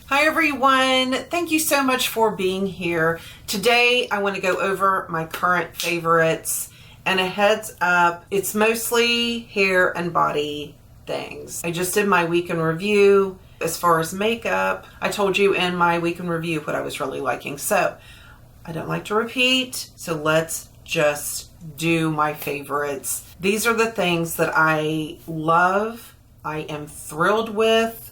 Hi everyone, thank you so much for being here. Today I want to go over my current favorites, and a heads up, it's mostly hair and body things. I just did my week in review. As far as makeup, I told you in my week in review what I was really liking, so I don't like to repeat, so let's just do my favorites. These are the things that I love, I am thrilled with,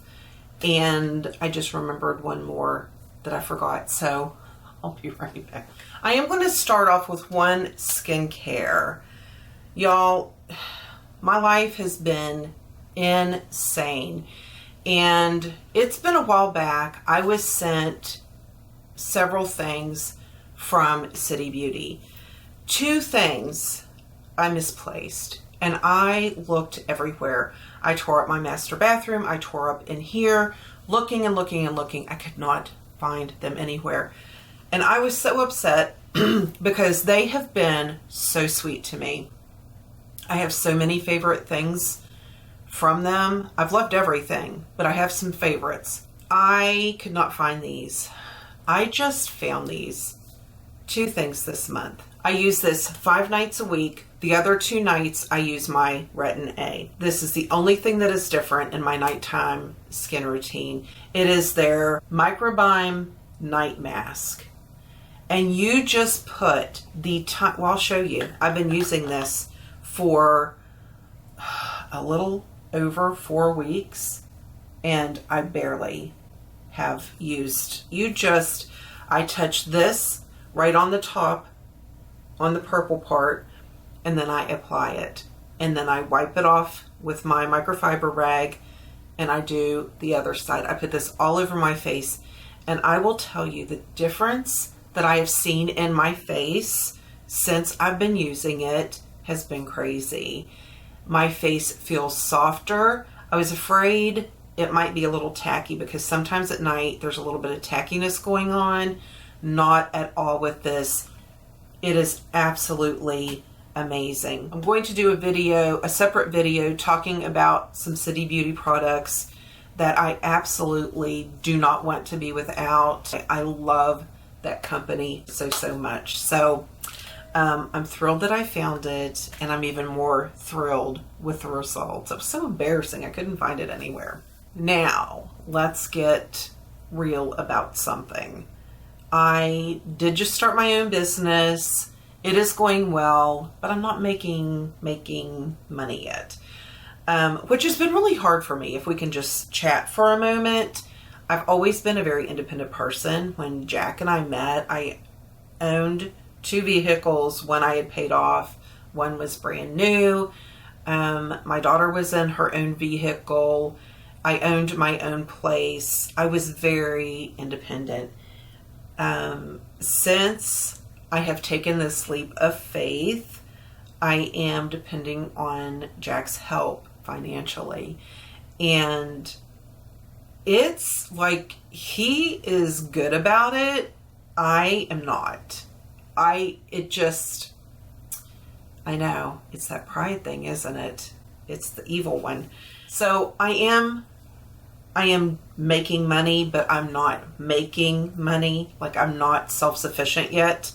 and I just remembered one more that I forgot, so I'll be right back. I am going to start off with one skincare. Y'all, my life has been insane, and it's been a while back. I was sent several things from City Beauty. Two things I misplaced, and I looked everywhere. I tore up my master bathroom. I tore up in here, looking and looking and looking. I could not find them anywhere. And I was so upset because they have been so sweet to me. I have so many favorite things from them. I've loved everything, but I have some favorites. I could not find these. I just found these. Two things this month. I use this 5 nights a week. The other 2 nights I use my Retin A. This is the only thing that is different in my nighttime skin routine. It is their microbiome night mask. And you just put the time, well, I'll show you. I've been using this for a little over 4 weeks, and I barely have used. I touch this right on the top, on the purple part, and then I apply it. And then I wipe it off with my microfiber rag, and I do the other side. I put this all over my face, and I will tell you the difference that I have seen in my face since I've been using it has been crazy. My face feels softer. I was afraid it might be a little tacky because sometimes at night there's a little bit of tackiness going on. Not at all with this. It is absolutely amazing. I'm going to do a separate video talking about some City Beauty products that I absolutely do not want to be without. I love that company so much. So I'm thrilled that I found it, and I'm even more thrilled with the results. It was so embarrassing. I couldn't find it anywhere. Now, let's get real about something. I did just start my own business. It is going well, but I'm not making money yet, which has been really hard for me. If we can just chat for a moment. I've always been a very independent person. When Jack and I met, I owned 2 vehicles. One I had paid off. One was brand new. My daughter was in her own vehicle. I owned my own place. I was very independent. Since I have taken this leap of faith, I am depending on Jack's help financially, and it's like he is good about it. I am not. I know it's that pride thing, isn't it? It's the evil one. So I am making money, but I'm not making money. Like, I'm not self-sufficient yet.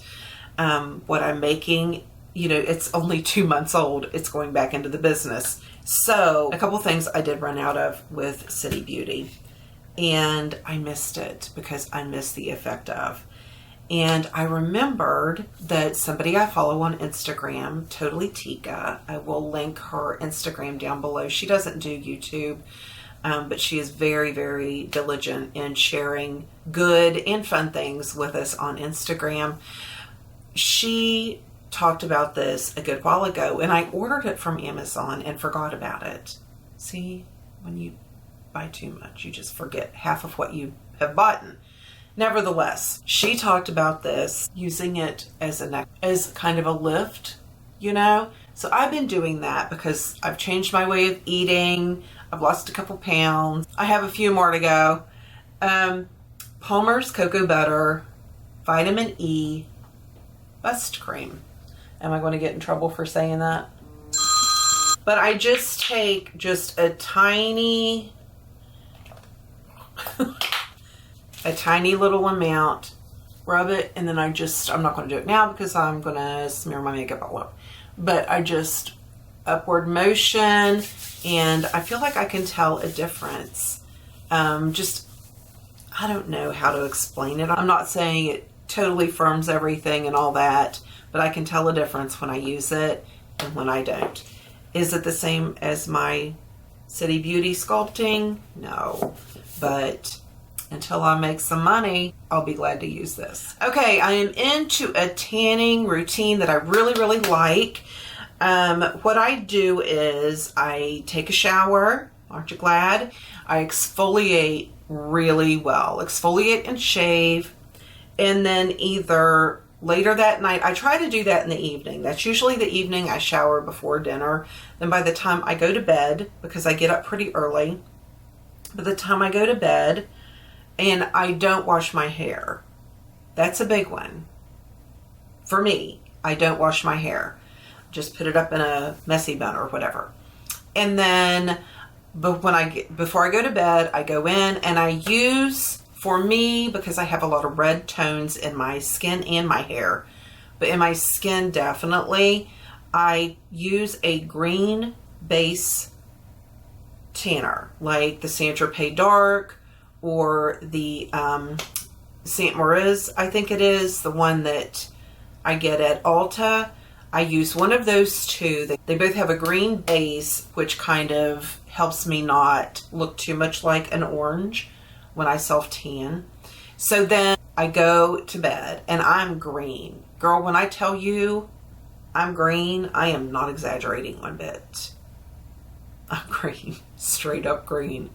What I'm making, it's only 2 months old. It's going back into the business. So a couple things I did run out of with City Beauty, and I missed it because I missed the effect of. And I remembered that somebody I follow on Instagram, Totally Tika, I will link her Instagram down below. She doesn't do YouTube. But she is very, very diligent in sharing good and fun things with us on Instagram. She talked about this a good while ago, and I ordered it from Amazon and forgot about it. See, when you buy too much, you just forget half of what you have bought. Nevertheless, she talked about this, using it as kind of a lift, So I've been doing that because I've changed my way of eating. I've lost a couple pounds. I have a few more to go. Palmer's Cocoa Butter, Vitamin E, Bust Cream. Am I going to get in trouble for saying that? But I just take just a tiny a tiny little amount, rub it, and then I'm not going to do it now because I'm going to smear my makeup all up. But I just upward motion, and I feel like I can tell a difference. I don't know how to explain it. I'm not saying it totally firms everything and all that, but I can tell a difference when I use it and when I don't. Is it the same as my City Beauty sculpting? No, but until I make some money, I'll be glad to use this. Okay, I am into a tanning routine that I really, really like. What I do is I take a shower, aren't you glad? I exfoliate really well, exfoliate and shave, and then either later that night, I try to do that in the evening. That's usually the evening. I shower before dinner. Then by the time I go to bed, because I get up pretty early, by the time I go to bed, and I don't wash my hair. That's a big one. For me, I don't wash my hair. Just put it up in a messy bun or whatever. And then before I go to bed, I go in and I use, for me, because I have a lot of red tones in my skin and my hair, but in my skin definitely, I use a green base tanner, like the Saint Tropez Dark or the Saint Maurice, I think it is, the one that I get at Ulta. I use one of those two. They both have a green base, which kind of helps me not look too much like an orange when I self-tan. So then I go to bed and I'm green. Girl, when I tell you I'm green, I am not exaggerating one bit. I'm green, straight up green.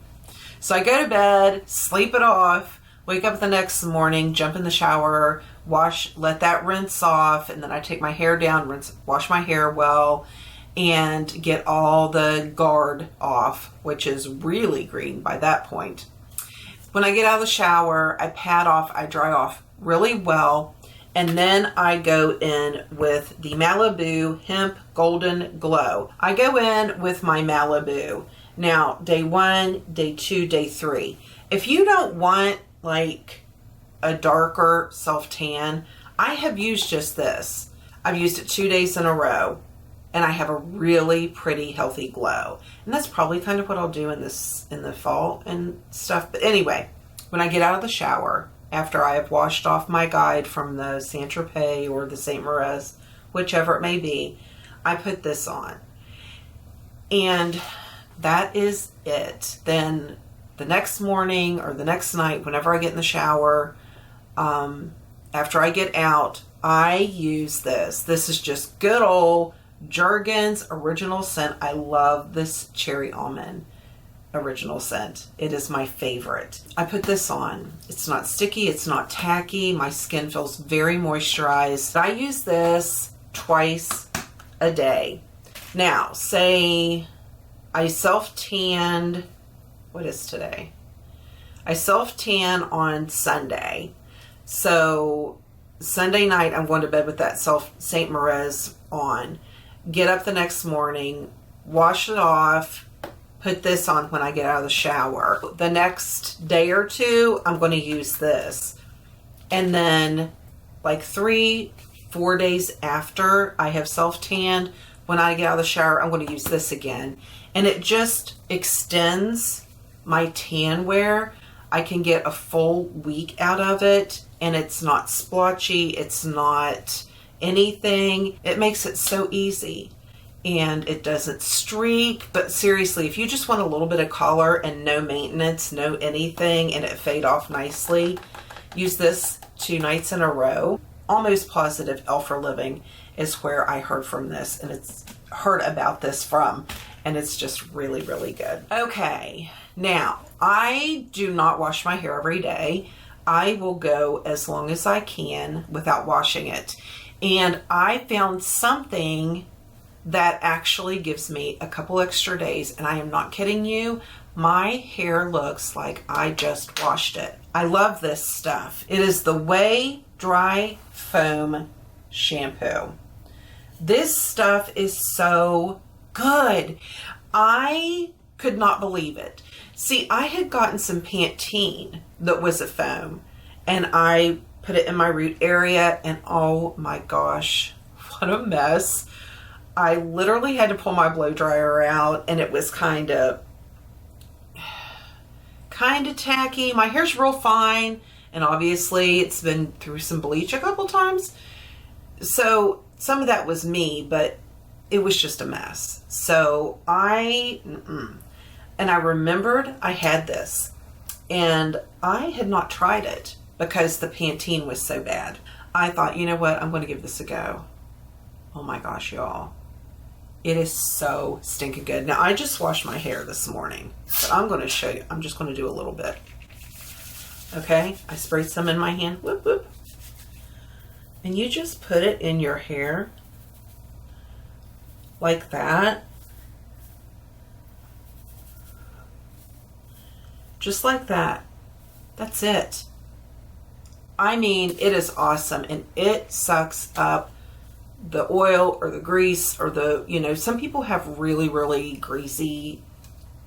So I go to bed, sleep it off, wake up the next morning, jump in the shower, let that rinse off, and then I take my hair down, wash my hair well, and get all the guard off, which is really green by that point. When I get out of the shower, I pat off, I dry off really well, and then I go in with the Malibu Hemp Golden Glow. I go in with my Malibu. Now, day 1, day 2, day 3. If you don't want like a darker self-tan, I have used just this. I've used it 2 days in a row, and I have a really pretty healthy glow. And that's probably kind of what I'll do in the fall and stuff. But anyway, when I get out of the shower, after I have washed off my guide from the Saint Tropez or the Saint Maurice, whichever it may be, I put this on. And that is it. Then the next morning or the next night, whenever I get in the shower, after I get out, I use this. This is just good old Jergens original scent. I love this cherry almond original scent. It is my favorite. I put this on. It's not sticky. It's not tacky. My skin feels very moisturized. I use this twice a day. Now, say I self-tanned, what is today? I self-tan on Sunday. So Sunday night, I'm going to bed with that Saint Maurice on. Get up the next morning, wash it off, put this on when I get out of the shower. The next day or two, I'm going to use this. And then like 3-4 days after I have self-tanned, when I get out of the shower, I'm going to use this again. And it just extends my tan wear. I can get a full week out of it, and it's not splotchy. It's not anything. It makes it so easy, and it doesn't streak. But seriously, if you just want a little bit of color and no maintenance, no anything, and it fade off nicely, use this 2 nights in a row. Almost positive Elf for Living is where I heard from this, and it's heard about this from, and it's just really, really good. Okay, now I do not wash my hair every day. I will go as long as I can without washing it. And I found something that actually gives me a couple extra days, and I am not kidding you. My hair looks like I just washed it. I love this stuff. It is the Way Dry Foam Shampoo. This stuff is so good. I could not believe it. See, I had gotten some Pantene that was a foam, and I put it in my root area, and oh my gosh, what a mess. I literally had to pull my blow dryer out, and it was kind of tacky. My hair's real fine, and obviously it's been through some bleach a couple times. So some of that was me, but it was just a mess. So and I remembered I had this, and I had not tried it because the Pantene was so bad. I thought, you know what, I'm going to give this a go. Oh my gosh, y'all. It is so stinking good. Now, I just washed my hair this morning, but I'm going to show you. I'm just going to do a little bit. Okay? I sprayed some in my hand. Whoop, whoop. And you just put it in your hair like that. Just like that. That's it. I mean, it is awesome, and it sucks up the oil or the grease or the, you know, some people have really, really greasy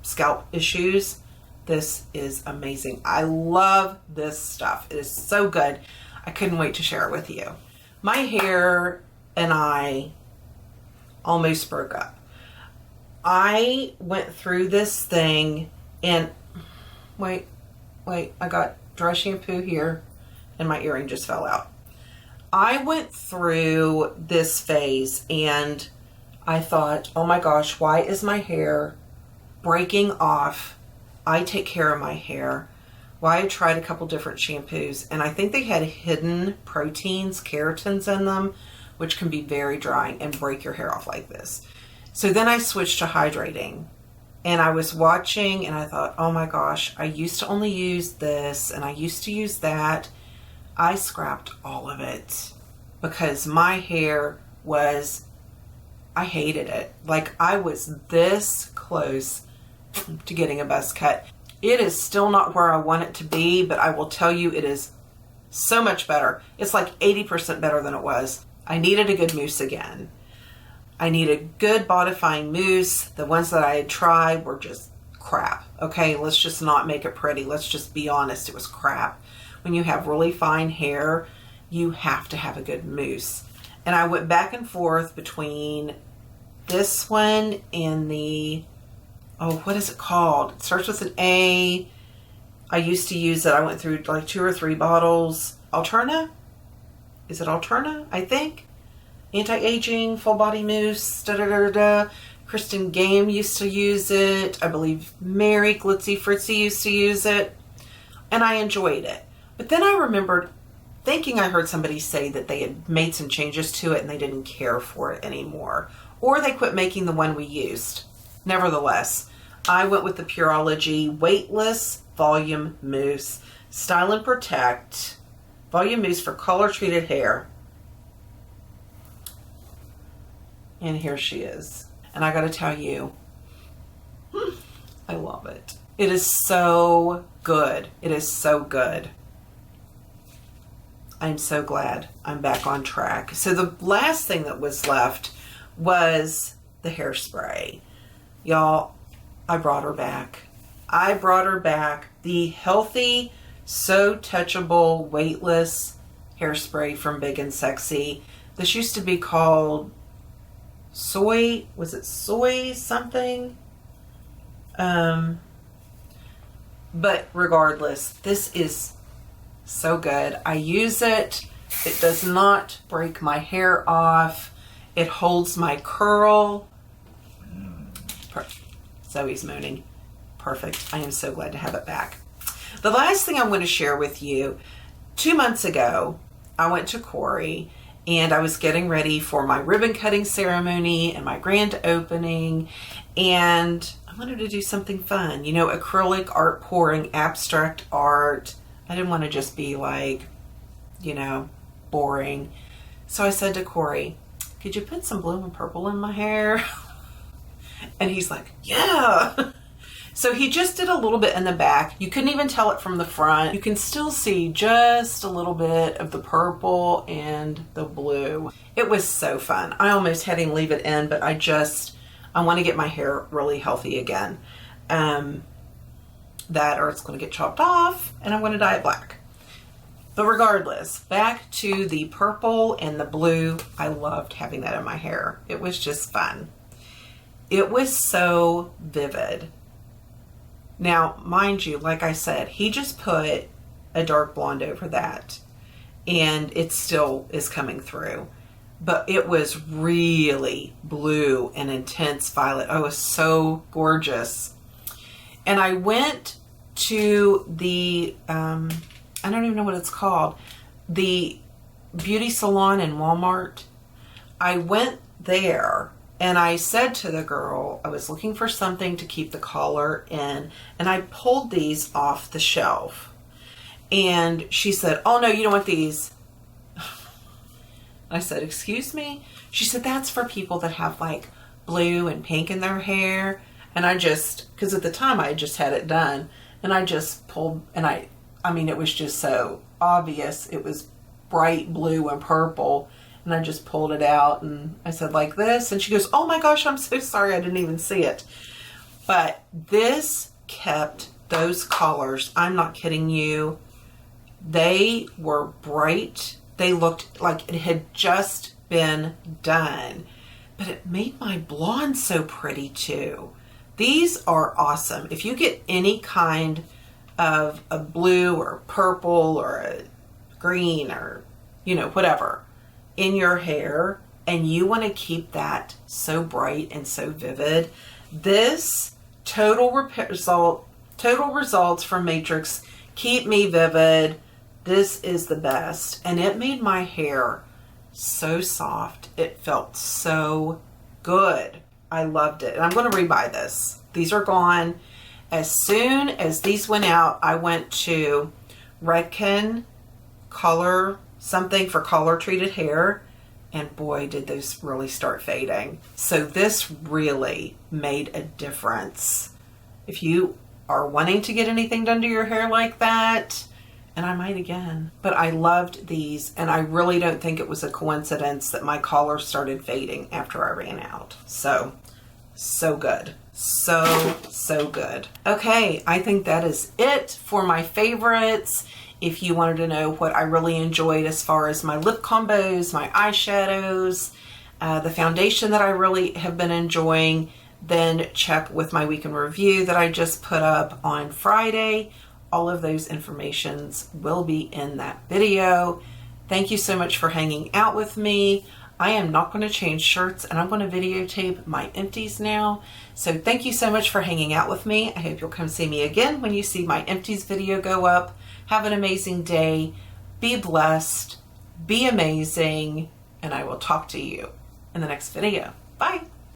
scalp issues. This is amazing. I love this stuff. It is so good. I couldn't wait to share it with you. My hair and I almost broke up. I went through this thing and wait, I got dry shampoo here and my earring just fell out. I went through this phase and I thought, oh my gosh, why is my hair breaking off? I take care of my hair. Well, I tried a couple different shampoos, and I think they had hidden proteins, keratins in them, which can be very drying and break your hair off like this. So then I switched to hydrating, and I was watching and I thought, oh my gosh, I used to only use this and I used to use that. I scrapped all of it because my hair was, I hated it. Like, I was this close to getting a buzz cut. It is still not where I want it to be, but I will tell you it is so much better. It's like 80% better than it was. I needed a good mousse again. I need a good bodifying mousse. The ones that I had tried were just crap. Okay, let's just not make it pretty. Let's just be honest, it was crap. When you have really fine hair, you have to have a good mousse. And I went back and forth between this one and the, oh, what is it called? It starts with an A. I used to use it. I went through like 2 or 3 bottles. Alterna? Is it Alterna? I think. Anti-aging, full body mousse, da-da-da-da-da. Kristen Game used to use it. I believe Mary Glitzy Fritzy used to use it. And I enjoyed it. But then I remembered thinking I heard somebody say that they had made some changes to it and they didn't care for it anymore. Or they quit making the one we used. Nevertheless, I went with the Pureology Weightless Volume Mousse. Style and Protect. Volume Mousse for color treated hair. And here she is. And I gotta tell you, I love it. It is so good. It is so good. I'm so glad I'm back on track. So the last thing that was left was the hairspray. Y'all, I brought her back. I brought her back. The Healthy, So Touchable, Weightless Hairspray from Big and Sexy. This used to be called Soy, was it Soy something? But regardless, this is so good. I use it. It does not break my hair off. It holds my curl. Zoe's moaning. Perfect. I am so glad to have it back. The last thing I want to share with you, 2 months ago, I went to Corey and I was getting ready for my ribbon cutting ceremony and my grand opening, and I wanted to do something fun, you know, acrylic art pouring, abstract art. I didn't want to just be like, you know, boring. So I said to Corey, could you put some blue and purple in my hair? And he's like, yeah. So he just did a little bit in the back. You couldn't even tell it from the front. You can still see just a little bit of the purple and the blue. It was so fun. I almost had him leave it in, but I want to get my hair really healthy again. that or it's going to get chopped off and I'm going to dye it black. But regardless, back to the purple and the blue. I loved having that in my hair. It was just fun. It was so vivid. Now, mind you, like I said, he just put a dark blonde over that and it still is coming through. But it was really blue and intense violet. Oh, it was so gorgeous. And I went to the, I don't even know what it's called, the beauty salon in Walmart. I went there and I said to the girl, I was looking for something to keep the collar in, and I pulled these off the shelf. And she said, oh no, you don't want these. I said, excuse me? She said, that's for people that have like blue and pink in their hair. And I just, because at the time I just had it done, and I just pulled, and I mean, it was just so obvious. It was bright blue and purple. And I just pulled it out and I said like this. And she goes, oh my gosh, I'm so sorry. I didn't even see it. But this kept those colors. I'm not kidding you. They were bright. They looked like it had just been done. But it made my blonde so pretty too. These are awesome. If you get any kind of a blue or purple or a green or, you know, whatever in your hair, and you want to keep that so bright and so vivid, this total results from Matrix Keep Me Vivid. This is the best. And it made my hair so soft. It felt so good. I loved it. And I'm going to rebuy this. These are gone. As soon as these went out, I went to Redken Color something for color treated hair. And boy, did those really start fading. So this really made a difference. If you are wanting to get anything done to your hair like that, and I might again, but I loved these, and I really don't think it was a coincidence that my collar started fading after I ran out. So good. So good. Okay, I think that is it for my favorites. If you wanted to know what I really enjoyed as far as my lip combos, my eyeshadows, the foundation that I really have been enjoying, then check with my week in review that I just put up on Friday. All of those informations will be in that video. Thank you so much for hanging out with me. I am not going to change shirts, and I'm going to videotape my empties now. So thank you so much for hanging out with me. I hope you'll come see me again when you see my empties video go up. Have an amazing day. Be blessed. Be amazing. And I will talk to you in the next video. Bye.